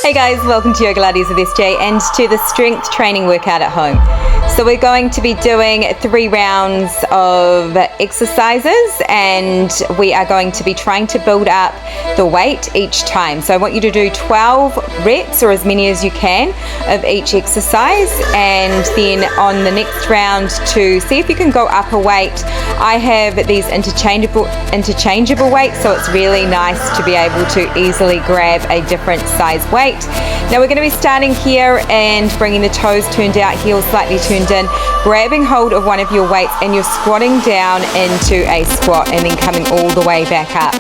Hey guys, welcome to YOGALATES with SJ and to the strength training workout at home. So we're going to be doing 3 rounds of exercises and we are going to be trying to build up the weight each time. So I want you to do 12 reps or as many as you can of each exercise, and then on the next round to see if you can go up a weight. I have these interchangeable weights, so it's really nice to be able to easily grab a different size weight. Now we're going to be starting here and bringing the toes turned out, heels slightly turned in, grabbing hold of one of your weights and you're squatting down into a squat and then coming all the way back up.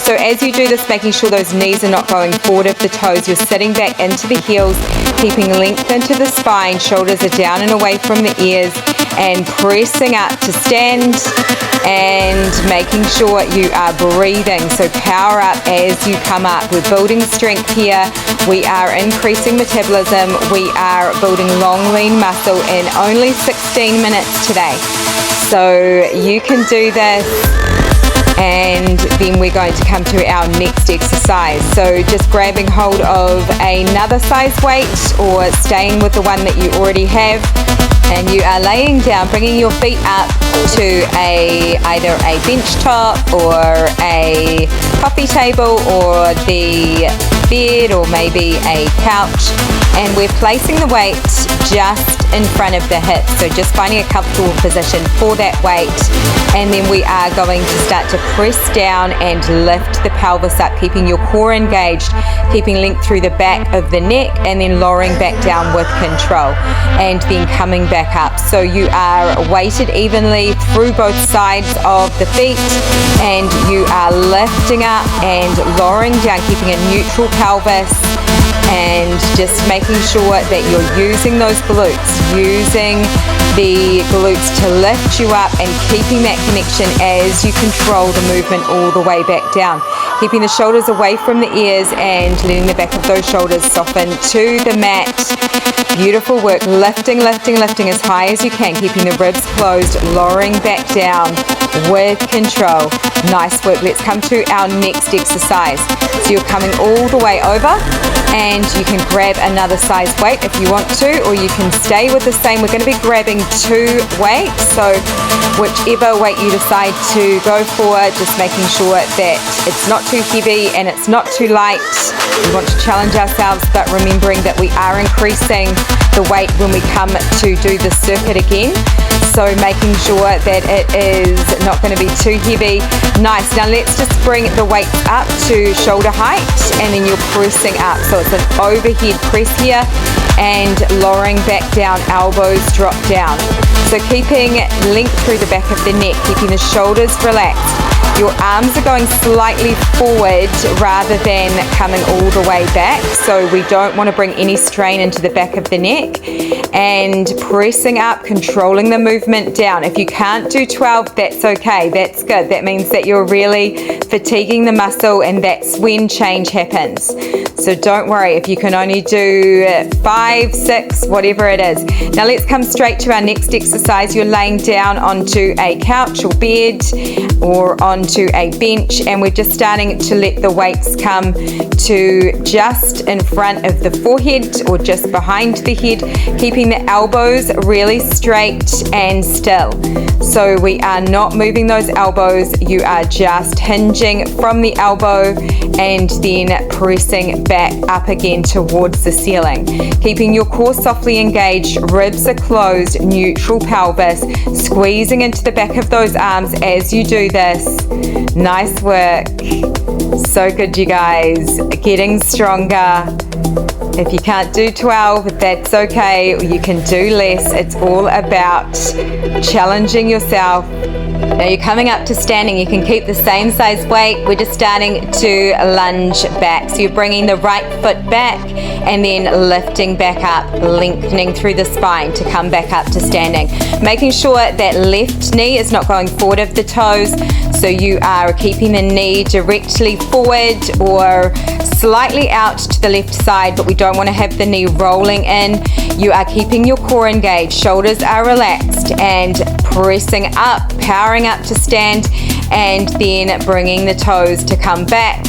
So as you do this, making sure those knees are not going forward of the toes, you're sitting back into the heels, keeping length into the spine, shoulders are down and away from the ears, and pressing up to stand and making sure you are breathing. So power up as you come up. We're building strength here. We are increasing metabolism. We are building long, lean muscle in only 16 minutes today. So you can do this. And then we're going to come to our next exercise. So just grabbing hold of another size weight or staying with the one that you already have. And you are laying down, bringing your feet up to either a bench top or a coffee table or the bed or maybe a couch. And we're placing the weight just in front of the hips. So just finding a comfortable position for that weight. And then we are going to start to press down and lift the pelvis up, keeping your core engaged, keeping length through the back of the neck, and then lowering back down with control. And then coming back up. So you are weighted evenly through both sides of the feet, and you are lifting up and lowering down, keeping a neutral pelvis, and just making sure that you're using those glutes, using the glutes to lift you up and keeping that connection as you control the movement all the way back down. Keeping the shoulders away from the ears and letting the back of those shoulders soften to the mat. Beautiful work, lifting as high as you can, keeping the ribs closed, lowering back down with control. Nice work. Let's come to our next exercise. So you're coming all the way over and you can grab another size weight if you want to, or you can stay with the same. We're going to be grabbing 2 weights, so whichever weight you decide to go for, just making sure that it's not too heavy and it's not too light. We want to challenge ourselves, but remembering that we are increasing the weight when we come to do the circuit again. So making sure that it is not going to be too heavy. Nice. Now let's just bring the weights up to shoulder height and then you're pressing up. So it's an overhead press here and lowering back down, elbows drop down. So keeping length through the back of the neck, keeping the shoulders relaxed. Your arms are going slightly forward rather than coming all the way back. So we don't want to bring any strain into the back of the neck. And pressing up, controlling the movement down. If you can't do 12, that's okay. That's good. That means that you're really fatiguing the muscle, and that's when change happens. So don't worry if you can only do 5, 6, whatever it is. Now let's come straight to our next exercise. You're laying down onto a couch or bed or onto a bench, and we're just starting to let the weights come to just in front of the forehead or just behind the head, keeping the elbows really straight and still. So we are not moving those elbows. You are just hinging from the elbow and then pressing back up again towards the ceiling. Keeping your core softly engaged, ribs are closed, neutral pelvis, squeezing into the back of those arms as you do this. Nice work. So good, you guys. Getting stronger. If you can't do 12, that's okay. You can do less. It's all about challenging yourself. Now you're coming up to standing. You can keep the same size weight. We're just starting to lunge back. So you're bringing the right foot back and then lifting back up, lengthening through the spine to come back up to standing. Making sure that left knee is not going forward of the toes. So you are keeping the knee directly forward or slightly out to the left side, but we don't want to have the knee rolling in. You are keeping your core engaged, shoulders are relaxed, and pressing up, powering up to stand, and then bringing the toes to come back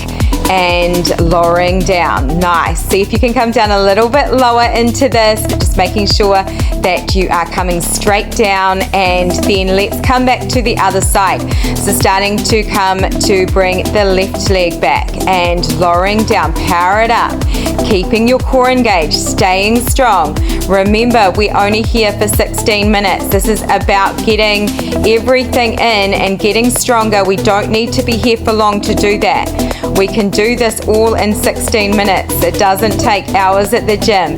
and lowering down. Nice. See if you can come down a little bit lower into this, but just making sure that you are coming straight down, and then let's come back to the other side. So starting to come to bring the left leg back and lowering down. Power it up. Keeping your core engaged, staying strong. Remember, we're only here for 16 minutes. This is about getting everything in and getting stronger. We don't need to be here for long to do that. We can do this all in 16 minutes. It doesn't take hours at the gym.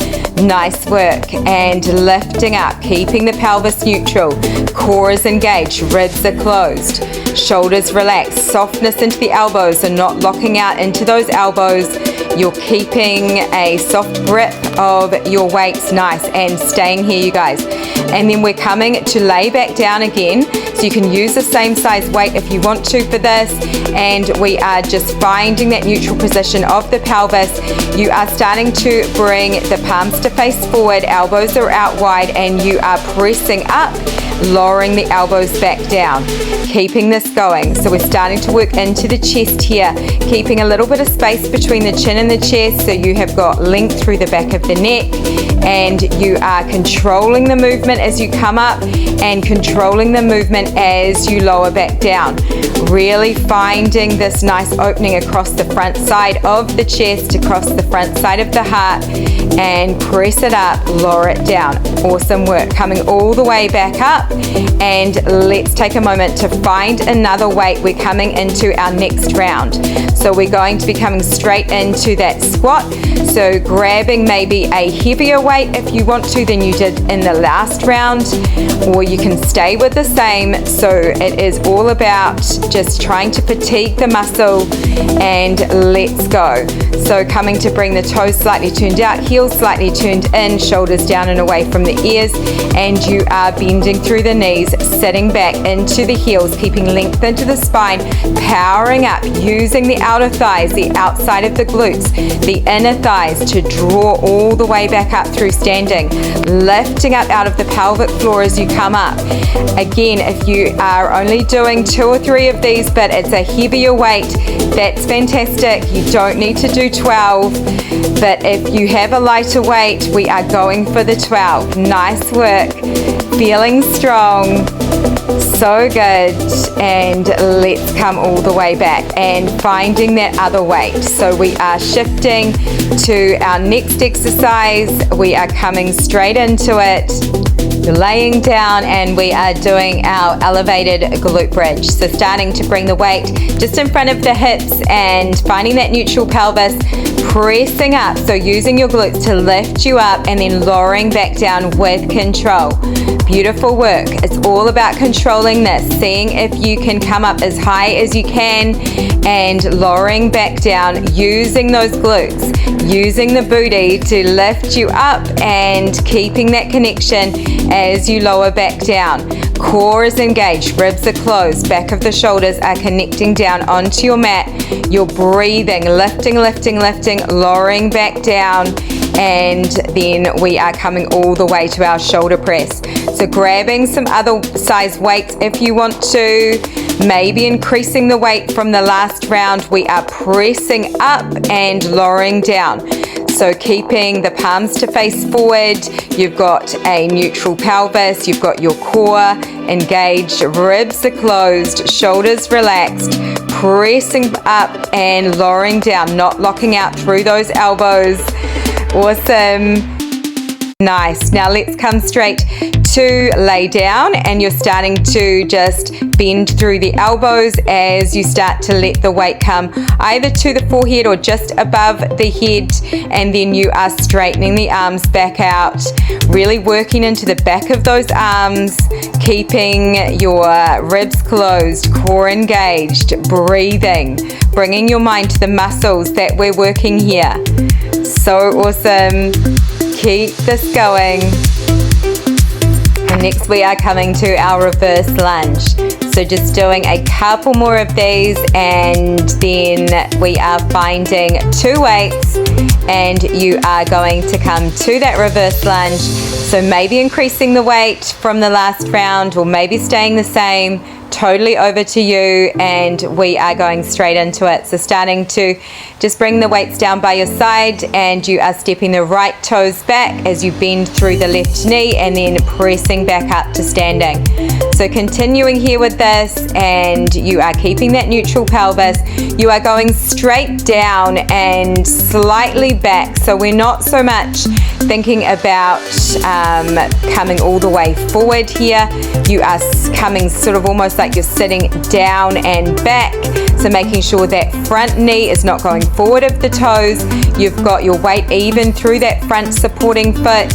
Nice work. And lifting up, keeping the pelvis neutral. Core is engaged, ribs are closed. Shoulders relaxed, softness into the elbows and not locking out into those elbows. You're keeping a soft grip of your weights. Nice. And staying here, you guys. And then we're coming to lay back down again. So you can use the same size weight if you want to for this. And we are just finding that neutral position of the pelvis. You are starting to bring the palms to face forward, elbows are out wide, and you are pressing up, lowering the elbows back down. Keeping this going. So we're starting to work into the chest here, keeping a little bit of space between the chin and the chest so you have got length through the back of the neck, and you are controlling the movement as you come up and controlling the movement as you lower back down. Really finding this nice opening across the front side of the chest, across the front side of the heart, and press it up, lower it down. Awesome work. Coming all the way back up, and let's take a moment to find another weight. We're coming into our next round. So we're going to be coming straight into that squat. So grabbing maybe a heavier weight if you want to than you did in the last round, or you can stay with the same. So it is all about just trying to fatigue the muscle, and let's go. So coming to bring the toes slightly turned out, heels slightly turned in, shoulders down and away from the ears, and you are bending through the knees, sitting back into the heels, keeping length into the spine, powering up, using the outer thighs, the outside of the glutes, the inner thighs to draw all the way back up through standing, lifting up out of the pelvic floor as you come up. Again, if you are only doing 2 or 3 of these, but it's a heavier weight, that's fantastic. You don't need to do 12, but if you have a lighter weight, we are going for the 12. Nice work. Feeling strong. So good. And let's come all the way back and finding that other weight. So we are shifting to our next exercise. We are coming straight into it. You're laying down, and we are doing our elevated glute bridge. So starting to bring the weight just in front of the hips and finding that neutral pelvis, pressing up. So using your glutes to lift you up and then lowering back down with control. Beautiful work. It's all about controlling this, seeing if you can come up as high as you can and lowering back down, using those glutes, using the booty to lift you up and keeping that connection as you lower back down. Core is engaged, ribs are closed, back of the shoulders are connecting down onto your mat. You're breathing, lifting, lifting, lifting, lowering back down, and then we are coming all the way to our shoulder press. So grabbing some other size weights if you want to, maybe increasing the weight from the last round. We are pressing up and lowering down. So keeping the palms to face forward, you've got a neutral pelvis, you've got your core engaged, ribs are closed, shoulders relaxed, pressing up and lowering down, not locking out through those elbows. Awesome. Nice. Now let's come straight to lay down, and you're starting to just bend through the elbows as you start to let the weight come either to the forehead or just above the head, and then you are straightening the arms back out, really working into the back of those arms, keeping your ribs closed, core engaged, breathing, bringing your mind to the muscles that we're working here. So awesome. Keep this going. And next we are coming to our reverse lunge. So just doing a couple more of these, and then we are finding 2 weights, and you are going to come to that reverse lunge. So maybe increasing the weight from the last round, or maybe staying the same. totally over to you, and we are going straight into it. So starting to just bring the weights down by your side, and you are stepping the right toes back as you bend through the left knee and then pressing back up to standing. So continuing here with this, and you are keeping that neutral pelvis. You are going straight down and slightly back. So we're not so much thinking about coming all the way forward here. You are coming sort of almost like you're sitting down and back. So making sure that front knee is not going forward of the toes. You've got your weight even through that front supporting foot.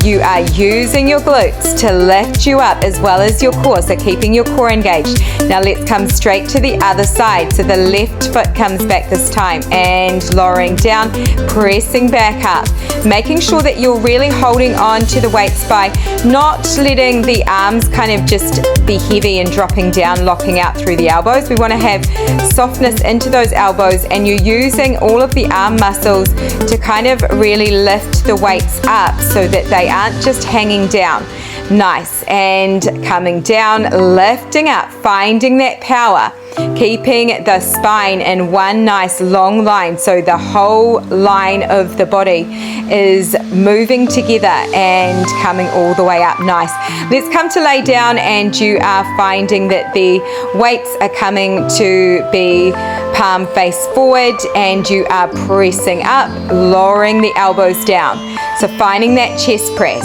You are using your glutes to lift you up as well as your core, so keeping your core engaged. Now let's come straight to the other side. So the left foot comes back this time and lowering down, pressing back up. Making sure that you're really holding on to the weights by not letting the arms kind of just be heavy and dropping down, locking out through the elbows. We want to have softness into those elbows, and you're using all of the arm muscles to kind of really lift the weights up so that they aren't just hanging down. Nice, and coming down, lifting up, finding that power, keeping the spine in one nice long line, so the whole line of the body is moving together and coming all the way up. Nice. Let's come to lay down, and you are finding that the weights are coming to be palm face forward, and you are pressing up, lowering the elbows down. So finding that chest press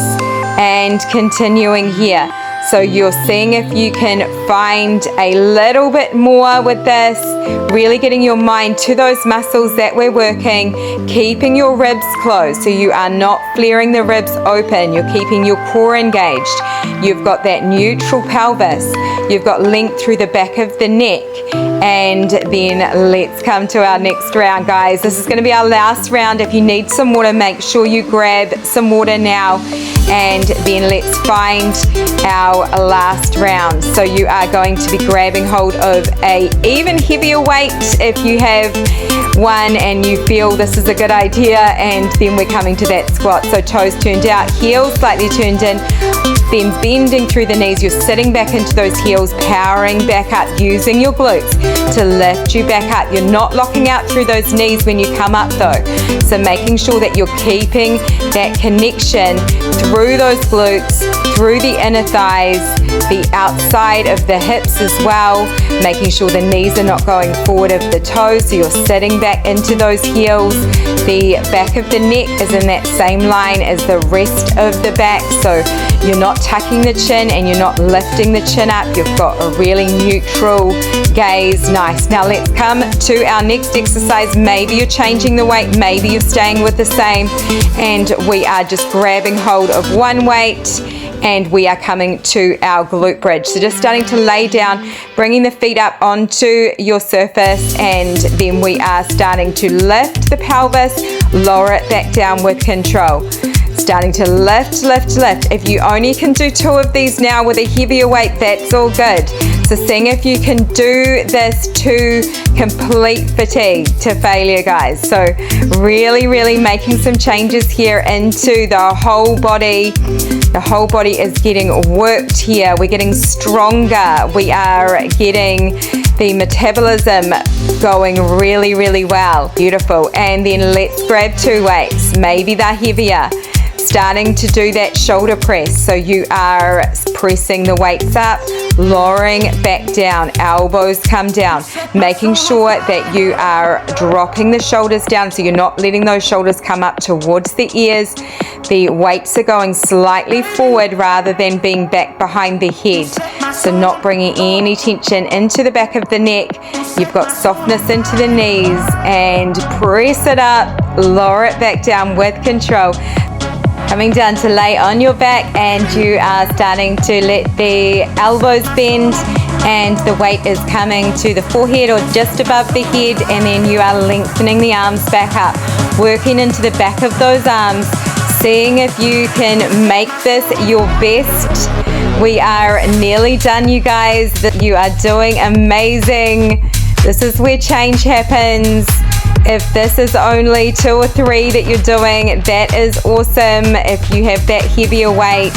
and continuing here. So you're seeing if you can find a little bit more with this, really getting your mind to those muscles that we're working, keeping your ribs closed so you are not flaring the ribs open. You're keeping your core engaged. You've got that neutral pelvis. You've got length through the back of the neck. And then let's come to our next round, guys. This is going to be our last round. If you need some water, make sure you grab some water now. And then let's find our last round. So you are going to be grabbing hold of a even heavier weight if you have one and you feel this is a good idea, and then we're coming to that squat. So toes turned out, heels slightly turned in, then bending through the knees. You're sitting back into those heels, powering back up, using your glutes to lift you back up. You're not locking out through those knees when you come up though. So making sure that you're keeping that connection through those glutes, through the inner thighs, the outside of the hips as well, making sure the knees are not going forward of the toes, so you're sitting back into those heels. The back of the neck is in that same line as the rest of the back, so you're not tucking the chin and you're not lifting the chin up. You've got a really neutral gaze. Nice. Now let's come to our next exercise. Maybe you're changing the weight, maybe you're staying with the same, and we are just grabbing hold of one weight, and we are coming to our glute bridge. So just starting to lay down, bringing the feet up onto your surface, and then we are starting to lift the pelvis, lower it back down with control. Starting to lift, lift, lift. If you only can do 2 of these now with a heavier weight, that's all good. So seeing if you can do this to complete fatigue, to failure, guys. So really, really making some changes here into the whole body. The whole body is getting worked here. We're getting stronger. We are getting the metabolism going really, really well. Beautiful. And then let's grab 2 weights. Maybe they're heavier. Starting to do that shoulder press. So you are pressing the weights up, lowering back down, elbows come down, making sure that you are dropping the shoulders down so you're not letting those shoulders come up towards the ears. The weights are going slightly forward rather than being back behind the head. So not bringing any tension into the back of the neck. You've got softness into the knees, and press it up, lower it back down with control. Coming down to lay on your back, and you are starting to let the elbows bend, and the weight is coming to the forehead or just above the head, and then you are lengthening the arms back up, working into the back of those arms, seeing if you can make this your best. We are nearly done, you guys. You are doing amazing. This is where change happens. If this is only 2 or 3 that you're doing, that is awesome. If you have that heavier weight,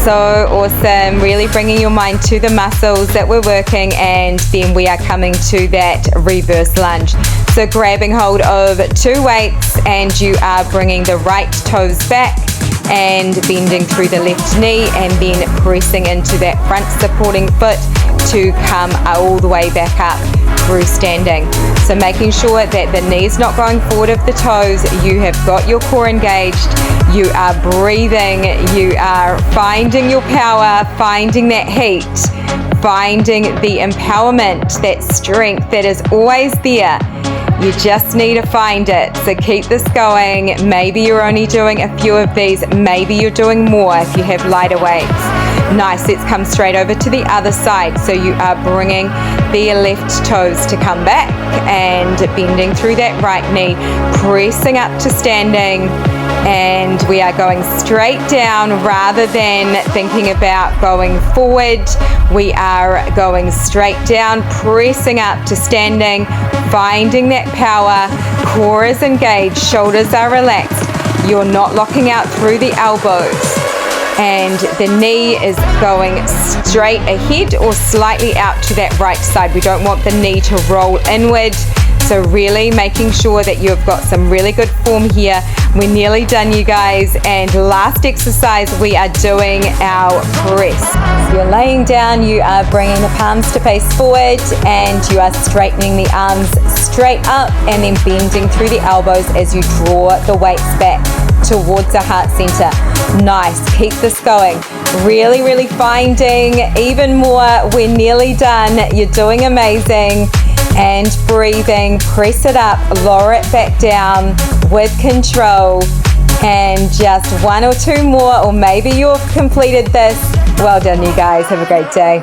so awesome. Really bringing your mind to the muscles that we're working, and then we are coming to that reverse lunge. So grabbing hold of 2 weights, and you are bringing the right toes back and bending through the left knee, and then pressing into that front supporting foot to come all the way back up through standing. So making sure that the knee's not going forward of the toes, you have got your core engaged, you are breathing, you are finding your power, finding that heat, finding the empowerment, that strength that is always there. You just need to find it. So keep this going. Maybe you're only doing a few of these, maybe you're doing more if you have lighter weights. Nice, let's come straight over to the other side. So you are bringing the left toes to come back and bending through that right knee, pressing up to standing, and we are going straight down rather than thinking about going forward. We are going straight down, pressing up to standing, finding that power. Core is engaged, shoulders are relaxed. You're not locking out through the elbows, and the knee is going straight ahead or slightly out to that right side. We don't want the knee to roll inward. So really making sure that you've got some really good form here. We're nearly done, you guys. And last exercise, we are doing our press. So you're laying down, you are bringing the palms to face forward, and you are straightening the arms straight up and then bending through the elbows as you draw the weights back towards the heart center. Nice, keep this going. Really, really finding even more. We're nearly done. You're doing amazing. And breathing, press it up, lower it back down with control, and just 1 or 2 more, or maybe you've completed this. Well done, you guys. Have a great day.